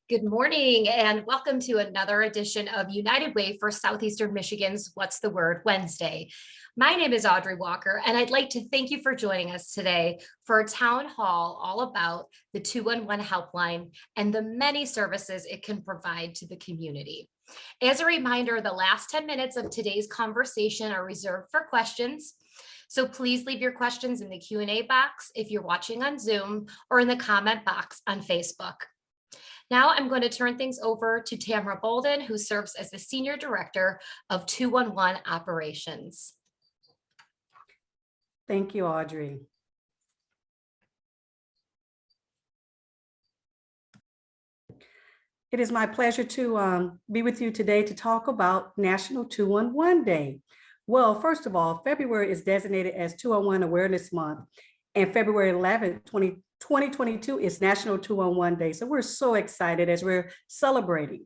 Good morning and welcome to another edition of United Way for Southeastern Michigan's What's the Word Wednesday. My name is Audrey Walker and I'd like to thank you for joining us today for a town hall all about the 211 helpline and the many services it can provide to the community. As a reminder, the last 10 minutes of today's conversation are reserved for questions. So please leave your questions in the Q&A box if you're watching on Zoom or in the comment box on Facebook. Now I'm going to turn things over to Tamara Bolden, who serves as the Senior Director of 211 Operations. Thank you, Audrey. It is my pleasure to be with you today to talk about National 211 Day. Well, first of all, February is designated as 211 Awareness Month, and February 11th, 2022 is National 211 Day. So we're so excited as we're celebrating.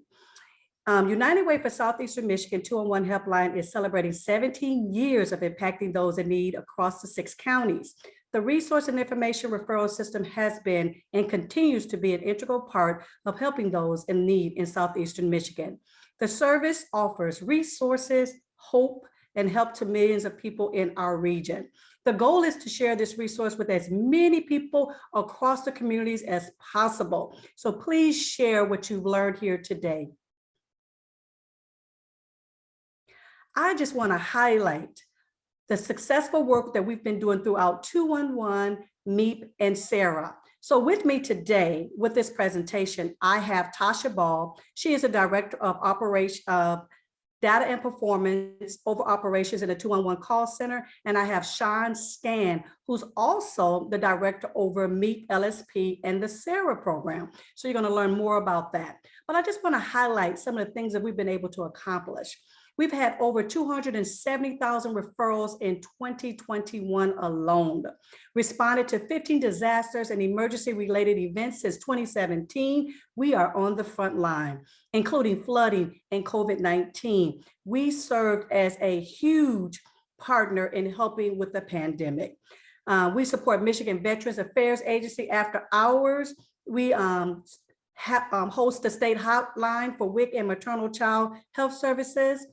United Way for Southeastern Michigan 211 Helpline is celebrating 17 years of impacting those in need across the 6 counties. The resource and information referral system has been and continues to be an integral part of helping those in need in Southeastern Michigan. The service offers resources, hope, and help to millions of people in our region. The goal is to share this resource with as many people across the communities as possible. So please share what you've learned here today. I just want to highlight the successful work that we've been doing throughout 211, MEEP, and Sarah. So with me today with this presentation, I have Tasha Ball. She is a Director of Data and Performance over Operations in the 211 call center. And I have Sean Scan, who's also the Director over MEEP, LSP, and the Sarah program. So you're gonna learn more about that. But I just wanna highlight some of the things that we've been able to accomplish. We've had over 270,000 referrals in 2021 alone, responded to 15 disasters and emergency-related events since 2017. We are on the front line, including flooding and COVID-19. We served as a huge partner in helping with the pandemic. We support Michigan Veterans Affairs Agency after hours. We host the state hotline for WIC and maternal child health services.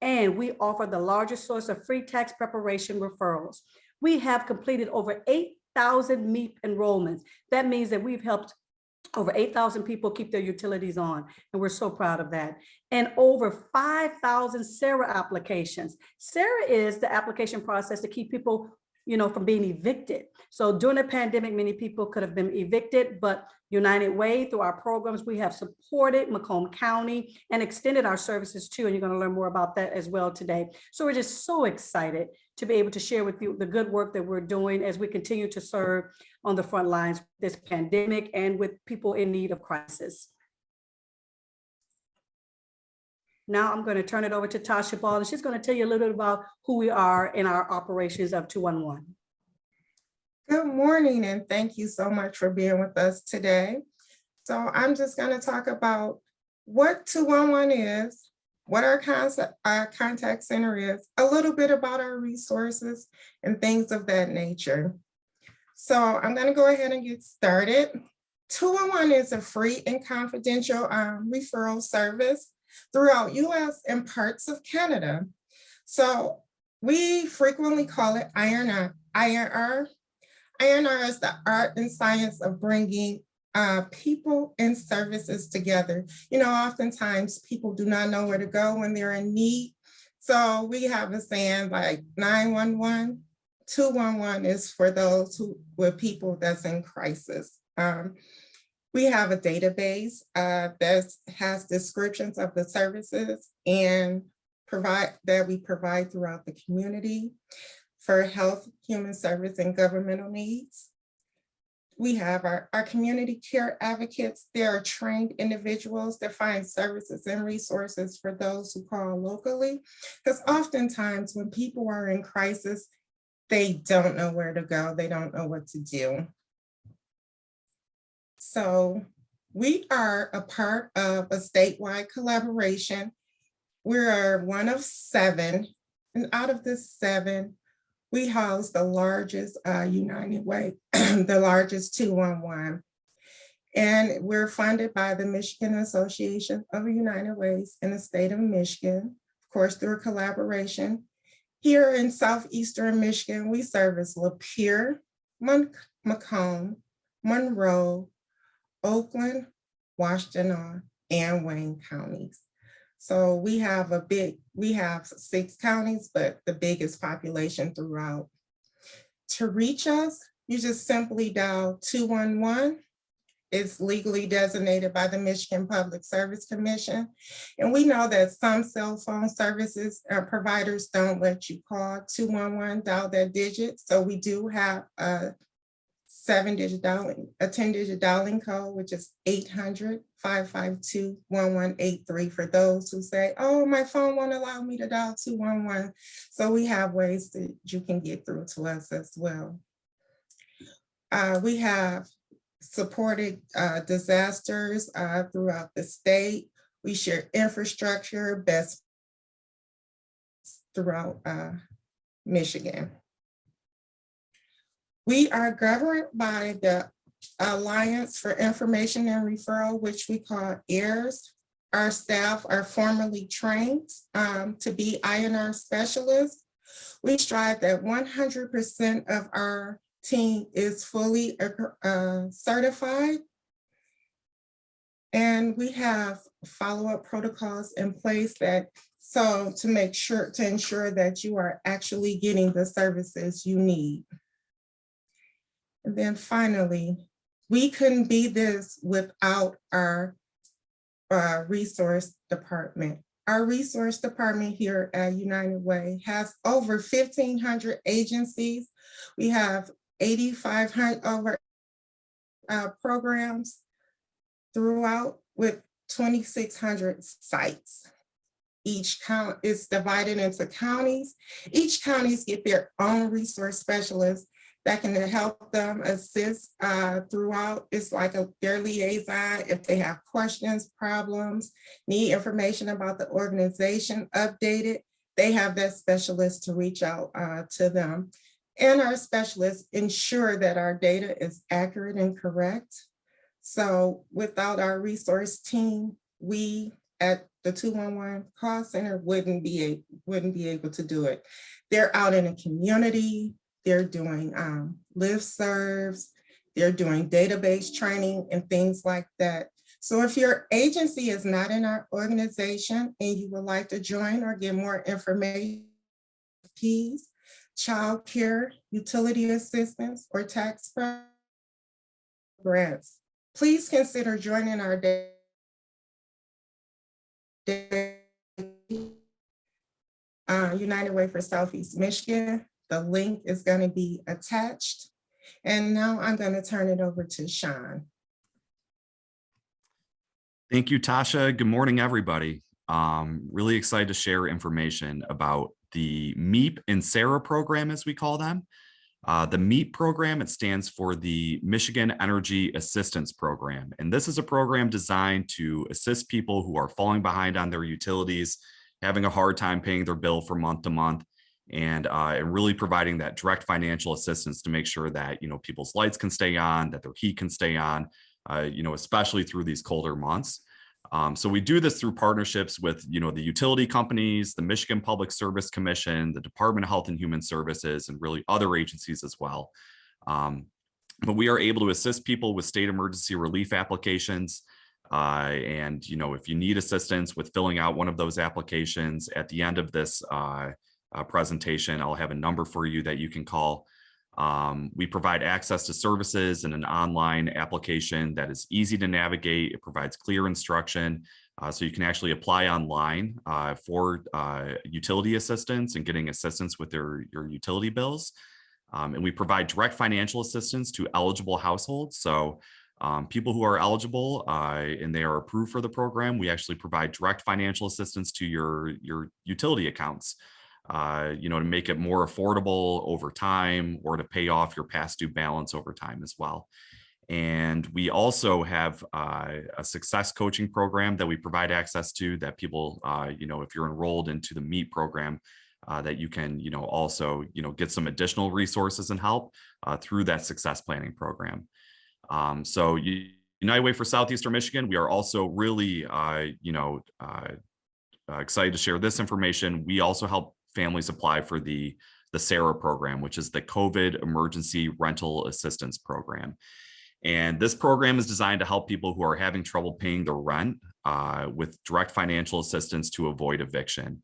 And we offer the largest source of free tax preparation referrals. We have completed over 8,000 MEEP enrollments. That means that we've helped over 8,000 people keep their utilities on, and we're so proud of that. And over 5,000 Sarah applications. Sarah is the application process to keep people, from being evicted. So during the pandemic, many people could have been evicted, but United Way, through our programs, we have supported Macomb County and extended our services too, and you're going to learn more about that as well today. So we're just so excited to be able to share with you the good work that we're doing as we continue to serve on the front lines with this pandemic and with people in need of crisis. Now I'm going to turn it over to Tasha Ball, and she's going to tell you a little bit about who we are in our operations of 211. Good morning, and thank you so much for being with us today. So I'm just going to talk about what 211 is, what our contact center is, a little bit about our resources, and things of that nature. So I'm going to go ahead and get started. 211 is a free and confidential referral service throughout US and parts of Canada. So we frequently call it IRR. IRR is the art and science of bringing people and services together. Oftentimes people do not know where to go when they're in need. So we have a saying like 911, 211 is for those with people that's in crisis. We have a database that has descriptions of the services and that we provide throughout the community for health, human service, and governmental needs. We have our community care advocates. They are trained individuals that find services and resources for those who call locally, because oftentimes when people are in crisis, they don't know where to go. They don't know what to do. So we are a part of a statewide collaboration. We are one of 7, and out of this 7, we house the largest United Way, the largest 211. And we're funded by the Michigan Association of United Ways in the state of Michigan, of course, through a collaboration. Here in Southeastern Michigan, we service Lapeer, Macomb, Monroe, Oakland, Washtenaw, and Wayne counties. So we have 6 counties, but the biggest population throughout. To reach us, you just simply dial 211. It's legally designated by the Michigan Public Service Commission. And we know that some cell phone services providers don't let you call 211, dial that digit. So we do have a 10-digit dialing code, which is 800-552-1183 for those who say, oh, my phone won't allow me to dial 211. So we have ways that you can get through to us as well. We have supported disasters throughout the state. We share infrastructure best throughout Michigan. We are governed by the Alliance for Information and Referral, which we call AIRS. Our staff are formally trained to be INR specialists. We strive that 100% of our team is fully certified. And we have follow-up protocols in place to ensure that you are actually getting the services you need. And then finally, we couldn't be this without our resource department. Our resource department here at United Way has over 1,500 agencies. We have 8,500 over programs throughout with 2,600 sites. Each count is divided into counties. Each counties get their own resource specialists that can help them assist throughout. It's like their liaison if they have questions, problems, need information about the organization updated, they have that specialist to reach out to them. And our specialists ensure that our data is accurate and correct. So without our resource team, we at the 211 call center wouldn't be able to do it. They're out in the community. They're doing listservs, they're doing database training and things like that. So if your agency is not in our organization and you would like to join or get more information, fees, child care, utility assistance, or tax grants, please consider joining our United Way for Southeast Michigan. The link is going to be attached. And now I'm going to turn it over to Sean. Thank you, Tasha. Good morning, everybody. Really excited to share information about the MEEP and SARA program, as we call them. The MEEP program, it stands for the Michigan Energy Assistance Program. And this is a program designed to assist people who are falling behind on their utilities, having a hard time paying their bill from month to month, and really providing that direct financial assistance to make sure that people's lights can stay on, that their heat can stay on, especially through these colder months. So we do this through partnerships with the utility companies, the Michigan Public Service Commission, the Department of Health and Human Services, and really other agencies as well. But we are able to assist people with state emergency relief applications. And if you need assistance with filling out one of those applications, at the end of this presentation, I'll have a number for you that you can call. We provide access to services in an online application that is easy to navigate. It provides clear instruction, so you can actually apply online for utility assistance and getting assistance with your utility bills. And we provide direct financial assistance to eligible households. So people who are eligible and they are approved for the program, we actually provide direct financial assistance to your utility accounts. To make it more affordable over time, or to pay off your past due balance over time as well. And we also have a success coaching program that we provide access to, that people, if you're enrolled into the MEEP program, that you can, also, get some additional resources and help through that success planning program. So United Way for Southeastern Michigan, we are also really, excited to share this information. We also help families apply for the SARA program, which is the COVID Emergency Rental Assistance Program. And this program is designed to help people who are having trouble paying their rent with direct financial assistance to avoid eviction.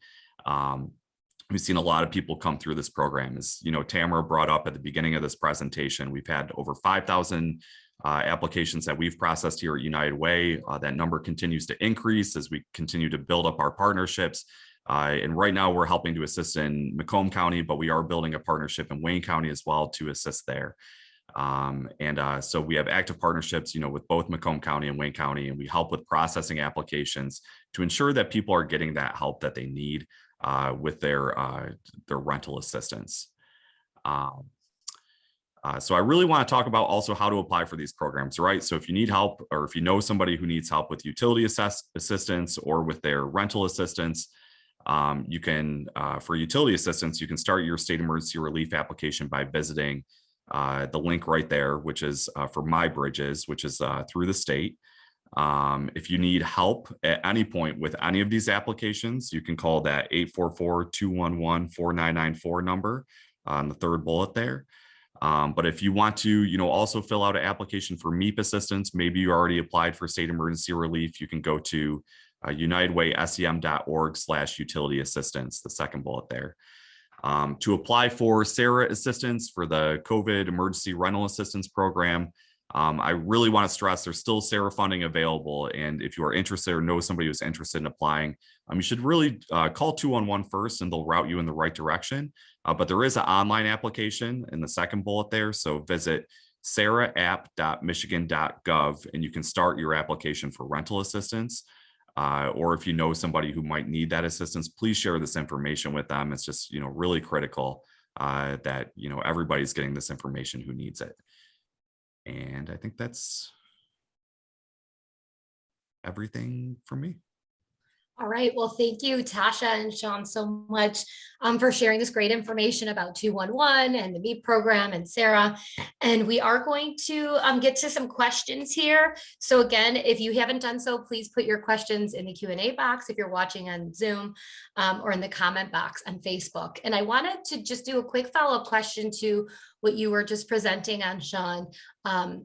We've seen a lot of people come through this program. As Tamara brought up at the beginning of this presentation, we've had over 5,000 applications that we've processed here at United Way. That number continues to increase as we continue to build up our partnerships. And right now we're helping to assist in Macomb County, but we are building a partnership in Wayne County as well to assist there. So we have active partnerships, with both Macomb County and Wayne County, and we help with processing applications to ensure that people are getting that help that they need with their rental assistance. So I really want to talk about also how to apply for these programs, right? So if you need help, or if you know somebody who needs help with utility assistance or with their rental assistance, you can, for utility assistance, you can start your state emergency relief application by visiting the link right there, which is for My Bridges, which is through the state. If you need help at any point with any of these applications, you can call that 844-211-4994 number on the third bullet there. But if you want to, also fill out an application for MEEP assistance, maybe you already applied for state emergency relief, you can go to unitedwaysem.org/utility assistance, the second bullet there. To apply for SARA assistance for the COVID Emergency Rental Assistance Program, I really want to stress there's still SARA funding available. And if you are interested or know somebody who's interested in applying, you should really call 211 first and they'll route you in the right direction. But there is an online application in the second bullet there. So visit saraapp.michigan.gov and you can start your application for rental assistance. Or if you know somebody who might need that assistance, please share this information with them. It's just, really critical that, everybody's getting this information who needs it. And I think that's everything from me. All right. Well, thank you, Tasha and Sean, so much for sharing this great information about 211 and the MEEP program and Sarah. And we are going to get to some questions here. So again, if you haven't done so, please put your questions in the Q&A box if you're watching on Zoom or in the comment box on Facebook. And I wanted to just do a quick follow-up question to what you were just presenting on, Sean.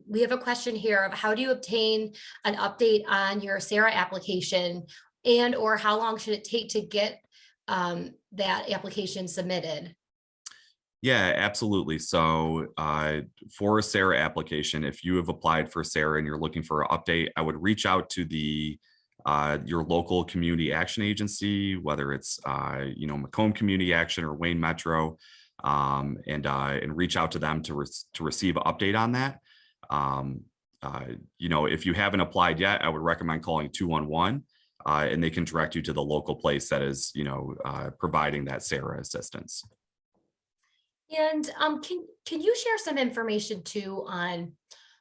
We have a question here of how do you obtain an update on your SARA application, and or how long should it take to get that application submitted? Yeah, absolutely. So for a SARA application, if you have applied for SARA and you're looking for an update, I would reach out to your local community action agency, whether it's Macomb Community Action or Wayne Metro, and reach out to them to receive an update on that. If you haven't applied yet, I would recommend calling 211. And they can direct you to the local place that is, providing that SARA assistance. And can you share some information too on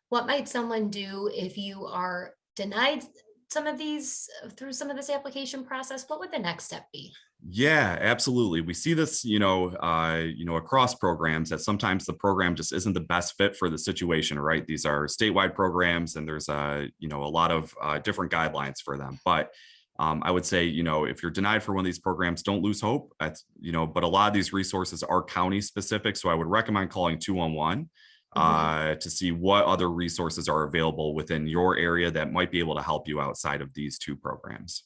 what might someone do if you are denied some of these through some of this application process? What would the next step be? Yeah, absolutely. We see this, across programs that sometimes the program just isn't the best fit for the situation, right? These are statewide programs and there's a lot of different guidelines for them. But I would say, if you're denied for one of these programs, don't lose hope. But a lot of these resources are county specific. So I would recommend calling 211 to see what other resources are available within your area that might be able to help you outside of these two programs.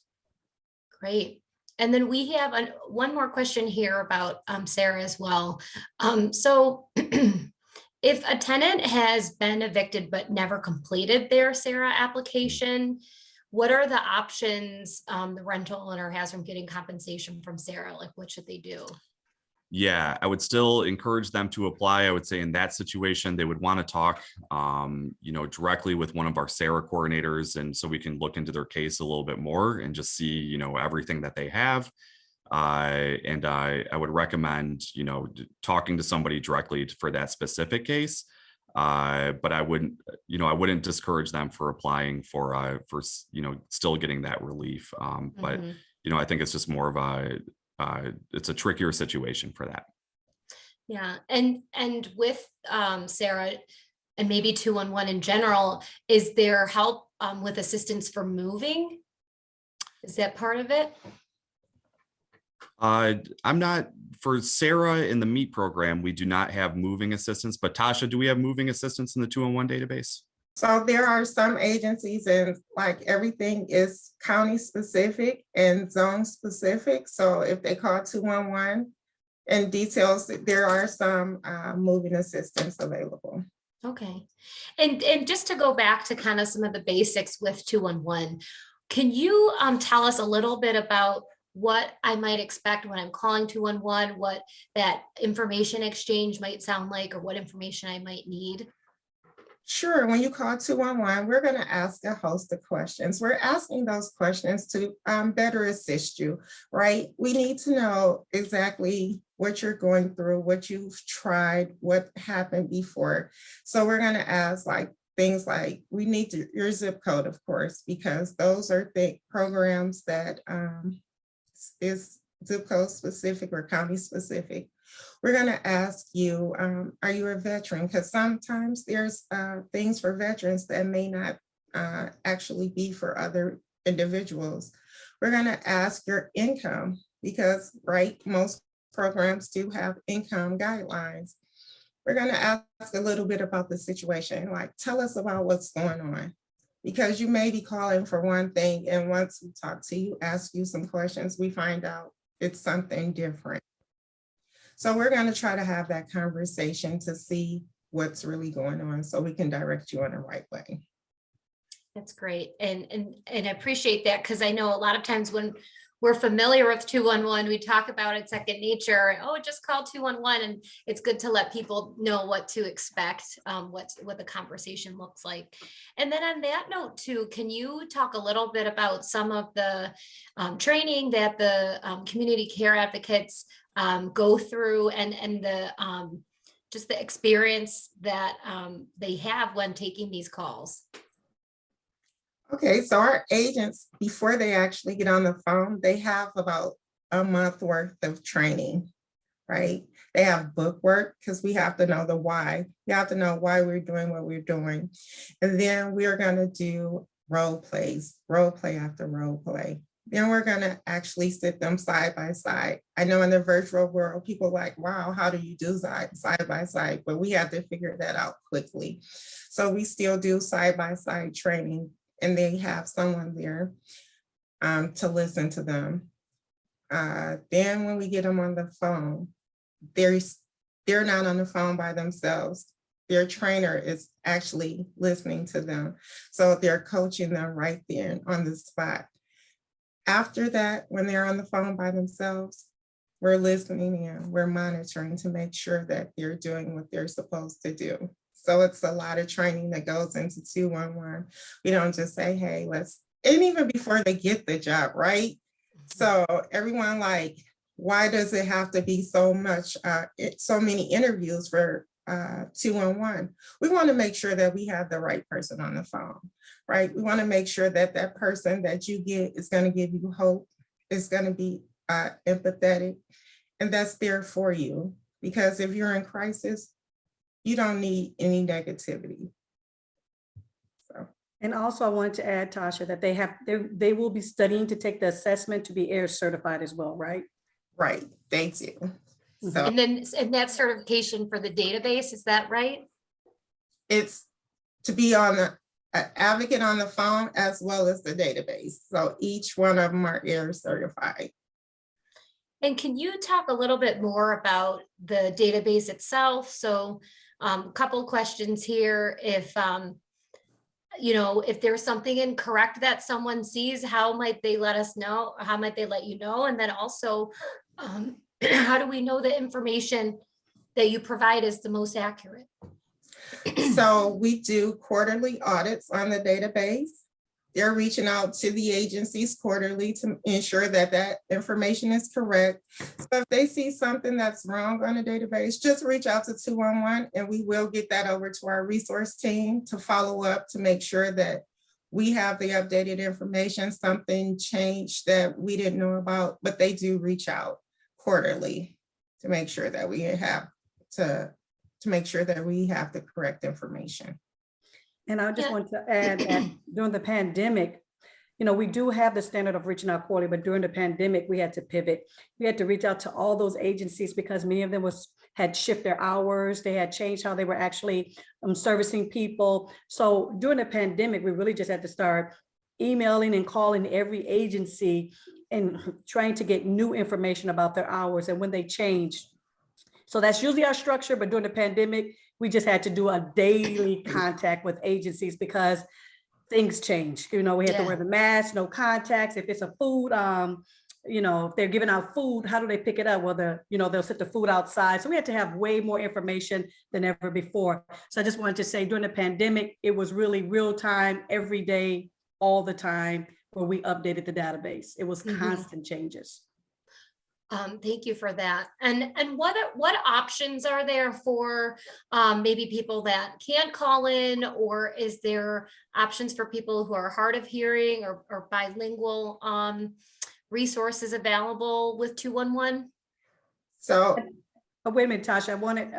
Great. And then we have one more question here about SARA as well. So if a tenant has been evicted but never completed their SARA application, what are the options the rental owner has from getting compensation from SARA? Like, what should they do? Yeah, I would still encourage them to apply. I would say in that situation, they would want to talk, directly with one of our SARA coordinators. And so we can look into their case a little bit more and just see, everything that they have. And I would recommend, talking to somebody directly for that specific case. But I wouldn't discourage them for applying for still getting that relief. But, I think it's just more of it's a trickier situation for that. Yeah. And with SARA and maybe 211 in general, is there help with assistance for moving? Is that part of it? I'm not, for Sarah in the MEET program, we do not have moving assistance, but Tasha, do we have moving assistance in the 211 database? So there are some agencies, and like everything is county specific and zone specific. So if they call 211 and details, there are some moving assistance available. Okay. And just to go back to kind of some of the basics with 211, can you tell us a little bit about what I might expect when I'm calling 211, what that information exchange might sound like, or what information I might need? Sure. When you call 211, we're going to ask a host of questions. We're asking those questions to better assist you, right? We need to know exactly what you're going through, what you've tried, what happened before. So we're going to ask things like, we need your zip code, of course, because those are the programs that is zip code specific or county specific. We're going to ask you, are you a veteran? Because sometimes there's things for veterans that may not actually be for other individuals. We're going to ask your income because, right, most programs do have income guidelines. We're going to ask a little bit about the situation, like tell us about what's going on. Because you may be calling for one thing, and once we talk to you, ask you some questions, we find out it's something different. So we're going to try to have that conversation to see what's really going on so we can direct you in the right way. That's great. And I appreciate that, because I know a lot of times when we're familiar with 211, we talk about it second nature. Oh, just call 211. And it's good to let people know what to expect, what the conversation looks like. And then on that note too, can you talk a little bit about some of the training that the community care advocates go through, and the just the experience that they have when taking these calls? Okay, so our agents, before they actually get on the phone, they have about a month worth of training, right? They have book work because we have to know the why. You have to know why we're doing what we're doing. And then we are going to do role plays, role play after role play. Then we're going to actually sit them side by side. I know in the virtual world, people are like, wow, how do you do that side by side? But we have to figure that out quickly. So we still do side by side training, and they have someone there to listen to them. Then when we get them on the phone, they're not on the phone by themselves. Their trainer is actually listening to them. So they're coaching them right there on the spot. After that, when they're on the phone by themselves, we're listening and we're monitoring to make sure that they're doing what they're supposed to do. So it's a lot of training that goes into 211. We don't just say, hey, and even before they get the job, right? So everyone why does it have to be so many interviews for 211? We want to make sure that we have the right person on the phone, right? We want to make sure that that person that you get is going to give you hope, is going to be empathetic, and that's there for you. Because if you're in crisis, you don't need any negativity. So. And also I wanted to add, Tasha, that they will be studying to take the assessment to be AIR certified as well, right? Right, they do. So And then, and that certification for the database, is that right? it's to be on an advocate on the phone as well as the database. So each one of them are AIR certified. And can you talk a little bit more about the database itself? So a couple questions here. If if there's something incorrect that someone sees, how might they let us know? How might they let you know? And then also, how do we know the information that you provide is the most accurate? So we do quarterly audits on the database. They're reaching out to the agencies quarterly to ensure that that information is correct. So if they see something that's wrong on the database, just reach out to 211 and we will get that over to our resource team to follow up to make sure that we have the updated information, something changed that we didn't know about, but they do reach out quarterly to make sure that we have to to make sure that we have the correct information. And I just Yeah. want to add that during the pandemic, we do have the standard of reaching out quarterly, but during the pandemic, we had to pivot. We had to reach out to all those agencies because many of them had shifted their hours. They had changed how they were actually servicing people. So during the pandemic, we really just had to start emailing and calling every agency and trying to get new information about their hours and when they changed. So that's usually our structure, but during the pandemic, we just had to do a daily contact with agencies because things change. We had to wear the mask, no contacts. If it's a food, if they're giving out food, how do they pick it up? Well, they'll set the food outside. So we had to have way more information than ever before. So I just wanted to say during the pandemic, it was really real time, every day, all the time, where we updated the database. It was constant changes. Thank you for that. And what options are there for maybe people that can't call in, or is there options for people who are hard of hearing or bilingual resources available with 211? So, wait a minute, Tasha, I wanted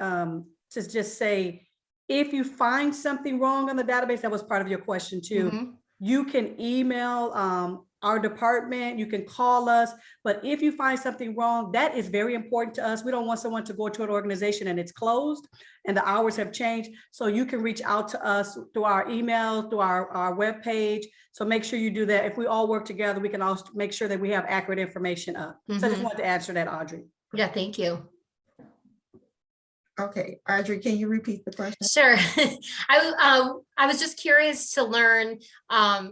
to just say, if you find something wrong on the database, that was part of your question too, you can email our department, you can call us, but if you find something wrong, that is very important to us. We don't want someone to go to an organization and it's closed and the hours have changed. So you can reach out to us through our email, through our webpage. So make sure you do that. If we all work together, we can also make sure that we have accurate information up. So I just wanted to answer that, Audrey. Yeah, thank you. okay, Audrey, can you repeat the question? Sure. I was just curious to learn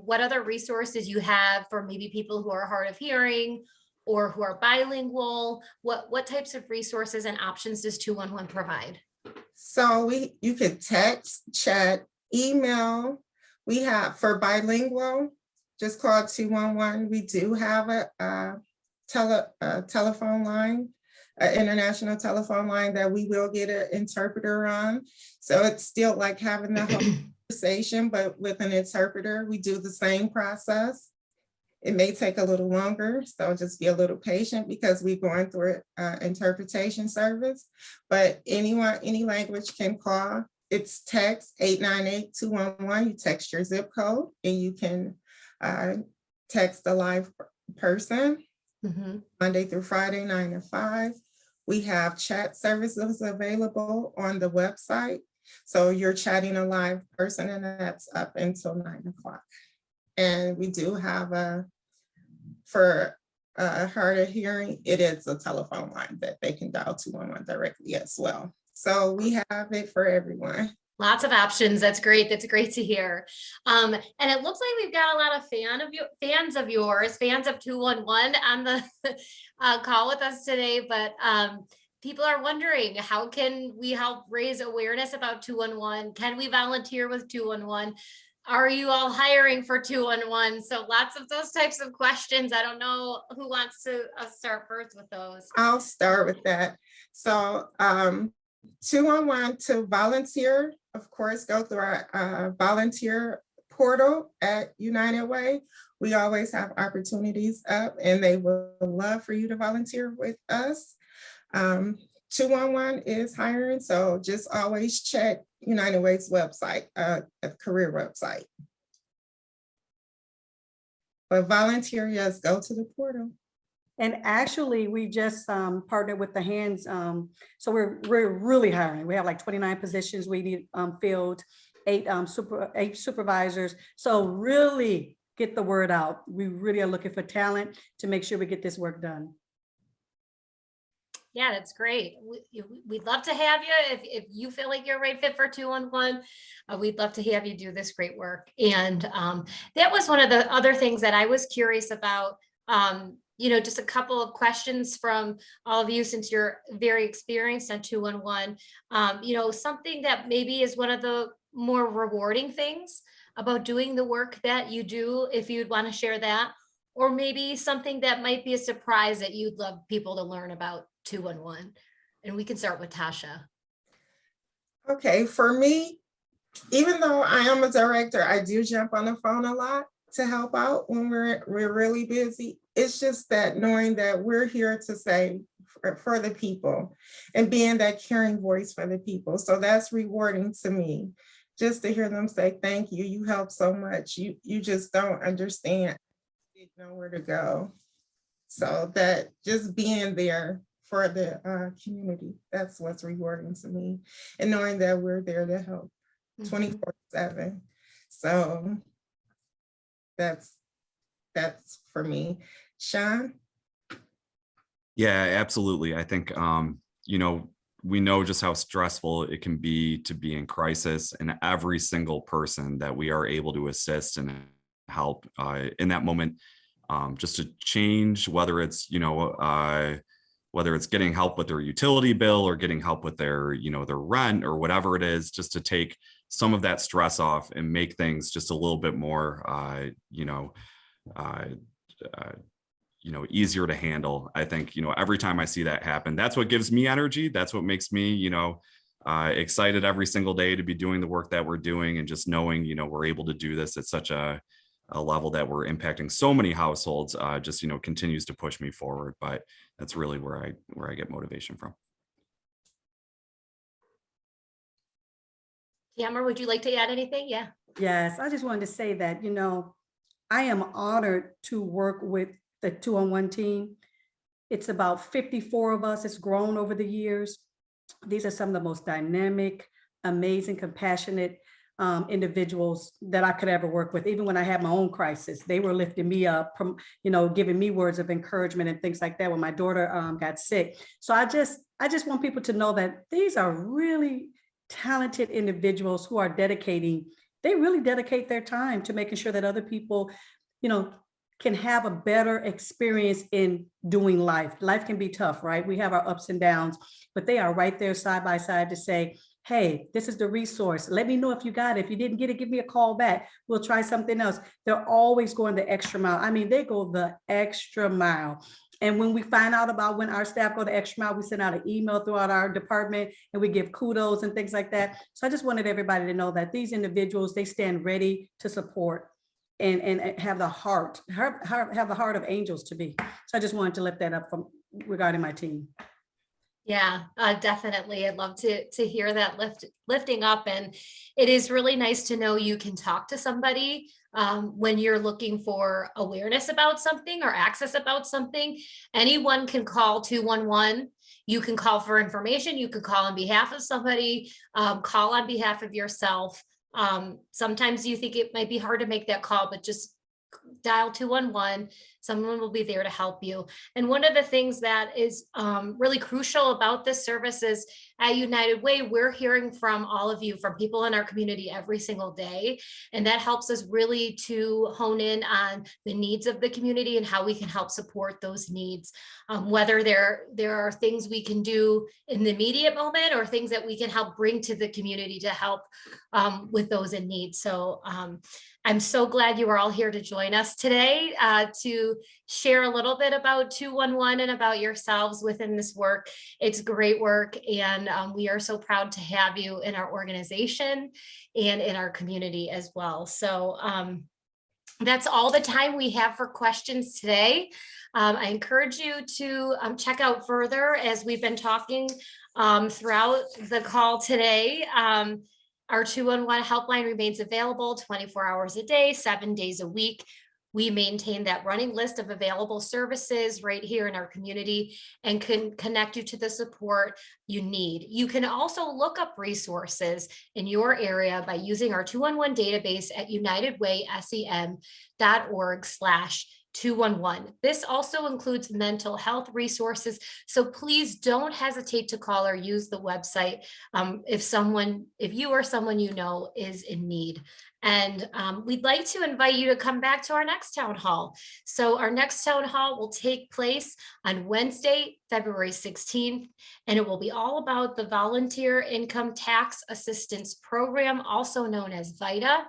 what other resources you have for maybe people who are hard of hearing or who are bilingual. What types of resources and options does 211 provide? So you could text, chat, email. We have for bilingual, just call 211. We do have a telephone line, an international telephone line that we will get an interpreter on. So it's still like having the whole conversation, but with an interpreter. We do the same process. It may take a little longer, so just be a little patient because we're going through an interpretation service. But anyone, any language can call. It's text 898-211. You text your zip code and you can text a live person. Monday through Friday, 9 to 5. We have chat services available on the website. So you're chatting a live person and that's up until 9 o'clock. And we do have for hard of hearing, it is a telephone line that they can dial 211 directly as well. So we have it for everyone. Lots of options. That's great. That's great to hear. And it looks like we've got a lot of fans of yours, fans of 211 on the call with us today. But people are wondering, how can we help raise awareness about 211? Can we volunteer with 211? Are you all hiring for 211? So lots of those types of questions. I don't know who wants to start first with those. I'll start with that. So 211 to volunteer, of course, go through our volunteer portal at United Way. We always have opportunities up and they would love for you to volunteer with us. 211 is hiring, so just always check United Way's website, a career website. But volunteer, yes, go to the portal. And actually, we just partnered with the Hands. So we're really hiring. We have like 29 positions we need filled, 8 supervisors. So really get the word out. We really are looking for talent to make sure we get this work done. Yeah, that's great. We'd love to have you. If you feel like you're a right fit for 211, we'd love to have you do this great work. And that was one of the other things that I was curious about. Just a couple of questions from all of you, since you're very experienced on 211. Something that maybe is one of the more rewarding things about doing the work that you do, if you'd want to share that, or maybe something that might be a surprise that you'd love people to learn about 211. And we can start with Tasha. Okay, for me, even though I am a director, I do jump on the phone a lot to help out when we're really busy. It's just that knowing that we're here to say for the people and being that caring voice for the people. So that's rewarding to me, just to hear them say, thank you, you helped so much. You just don't understand, didn't know where to go. So that just being there for the community, that's what's rewarding to me. And knowing that we're there to help 24/7. So that's for me. Sean? Yeah, absolutely. I think, you know, we know just how stressful it can be to be in crisis, and every single person that we are able to assist and help in that moment, just to change, whether it's, whether it's getting help with their utility bill or getting help with their, their rent or whatever it is, just to take some of that stress off and make things just a little bit more, easier to handle. I think, every time I see that happen, that's what gives me energy. That's what makes me, excited every single day to be doing the work that we're doing, and just knowing, we're able to do this at such a level that we're impacting so many households, just, continues to push me forward. But that's really where I get motivation from. Tamara, would you like to add anything? Yeah. Yes, I just wanted to say that, I am honored to work with the 2-on-1 team. It's about 54 of us. It's grown over the years. These are some of the most dynamic, amazing, compassionate individuals that I could ever work with. Even when I had my own crisis, they were lifting me up, giving me words of encouragement and things like that when my daughter got sick. So I just want people to know that these are really talented individuals who are they really dedicate their time to making sure that other people, can have a better experience in doing life. Life can be tough, right? We have our ups and downs, but they are right there side by side to say, hey, this is the resource. Let me know if you got it. If you didn't get it, give me a call back. We'll try something else. They're always going the extra mile. I mean, they go the extra mile. And when we find out about when our staff go the extra mile, we send out an email throughout our department and we give kudos and things like that. So I just wanted everybody to know that these individuals, they stand ready to support and have the heart of angels to be. So I just wanted to lift that up regarding my team. Yeah, definitely. I'd love to hear that lifting up. And it is really nice to know you can talk to somebody when you're looking for awareness about something or access about something. Anyone can call 211. You can call for information. You could call on behalf of somebody, call on behalf of yourself. Sometimes you think it might be hard to make that call, but just dial 211. Someone will be there to help you. And one of the things that is really crucial about this service is at United Way, we're hearing from all of you, from people in our community every single day. And that helps us really to hone in on the needs of the community and how we can help support those needs. Whether there are things we can do in the immediate moment or things that we can help bring to the community to help with those in need. So I'm so glad you are all here to join us today to share a little bit about 211 and about yourselves within this work. It's great work, and we are so proud to have you in our organization and in our community as well. So that's all the time we have for questions today. I encourage you to check out further as we've been talking throughout the call today. Our 211 helpline remains available 24 hours a day, 7 days a week. We maintain that running list of available services right here in our community and can connect you to the support you need. You can also look up resources in your area by using our 211 database at unitedwaysem.org/211. This also includes mental health resources. So please don't hesitate to call or use the website if you or someone you know is in need. And we'd like to invite you to come back to our next town hall. So our next town hall will take place on Wednesday, February 16th, and it will be all about the Volunteer Income Tax Assistance Program, also known as VITA.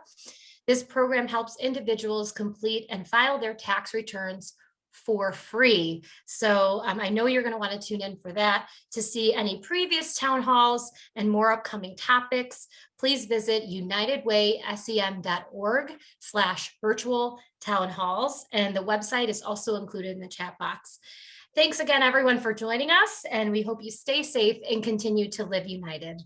This program helps individuals complete and file their tax returns for free. So I know you're going to want to tune in for that. To see any previous town halls and more upcoming topics, please visit unitedwaysem.org/virtual town halls. And the website is also included in the chat box. Thanks again, everyone, for joining us, and we hope you stay safe and continue to live united.